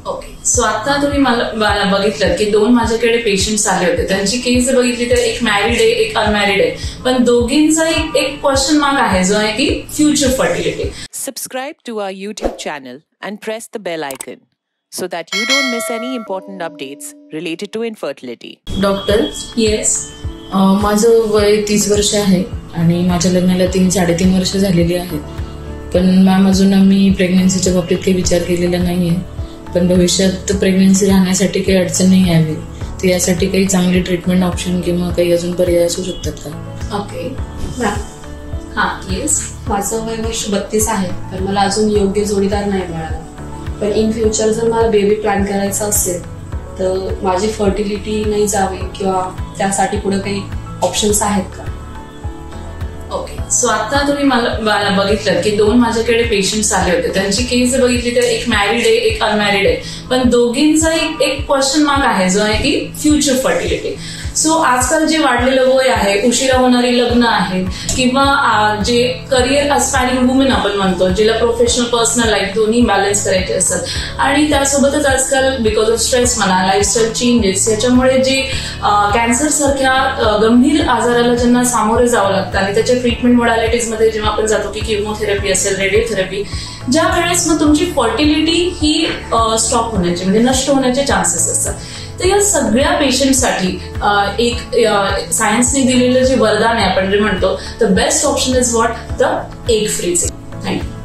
Okay, so आता तुम्ही मला बघितलं की दोन माझ्याकडे पेशंट्स आले होते. त्यांची केस बघितली तर एक मॅरिड आहे, एक अनमॅरिड आहे, पण दोघींचा एक क्वेश्चन मार्क आहे जो आहे की future fertility. Subscribe to our YouTube channel and press the bell icon so that you don't miss any important updates related to infertility. Doctor, yes. माझं वय 30 वर्ष आहे आणि माझ्या लग्नाला 3-3.5 वर्ष झालेली आहेत. पण मॅम अजून आम्ही प्रेग्नन्सीच्या बाबतीत काही विचार केलेला नाहीये. पण भविष्यात प्रेग्नन्सी राहण्यासाठी काही अडचण नाही यावी, तर यासाठी काही चांगली ट्रीटमेंट ऑप्शन किंवा काही अजून पर्याय असू शकतात का? Okay ma'am. हां, येस. माझं वय वर्ष 32 आहे, तर मला अजून योग्य जोडीदार नाही मिळाला. पण इन फ्युचर जर मला बेबी प्लॅन करायचा असेल तर माझी फर्टिलिटी नाही जावी किंवा त्यासाठी पुढे काही ऑप्शन्स आहेत का? ओके, सो आता तुम्ही मला बघितलं की दोन माझ्याकडे पेशंट्स आले होते. त्यांची केस बघितली तर एक मॅरिड आहे, एक अनमॅरिड आहे, पण दोघींचा एक क्वेश्चन मार्क आहे जो आहे की फ्युचर फर्टिलिटी. सो आजकाल जे वाढलेलं वय आहे, उशिरा होणारी लग्न आहेत किंवा जे करिअर अस्पायरिंग वुमेन आपण म्हणतो, जिला प्रोफेशनल पर्सनल लाईफ दोन्ही बॅलन्स करायचे असतात आणि त्यासोबतच आजकाल बिकॉज ऑफ स्ट्रेस म्हणा, लाईफस्टाईल चेंजेस, याच्यामुळे जे कॅन्सर सारख्या गंभीर आजाराला ज्यांना सामोरे जावं लागतं आणि त्याच्या ट्रीटमेंट मोडॅलिटीजमध्ये जेव्हा आपण जातो की किमोथेरपी असेल, रेडिओथेरपी, ज्या वेळेस मग तुमची फर्टिलिटी ही स्टॉप होण्याचे म्हणजे नष्ट होण्याचे चान्सेस असतात. तर या सगळ्या पेशंटसाठी एक सायन्सने दिलेलं जे वरदान आहे आपण जे म्हणतो, the best option is what? The egg freezing. Thank you.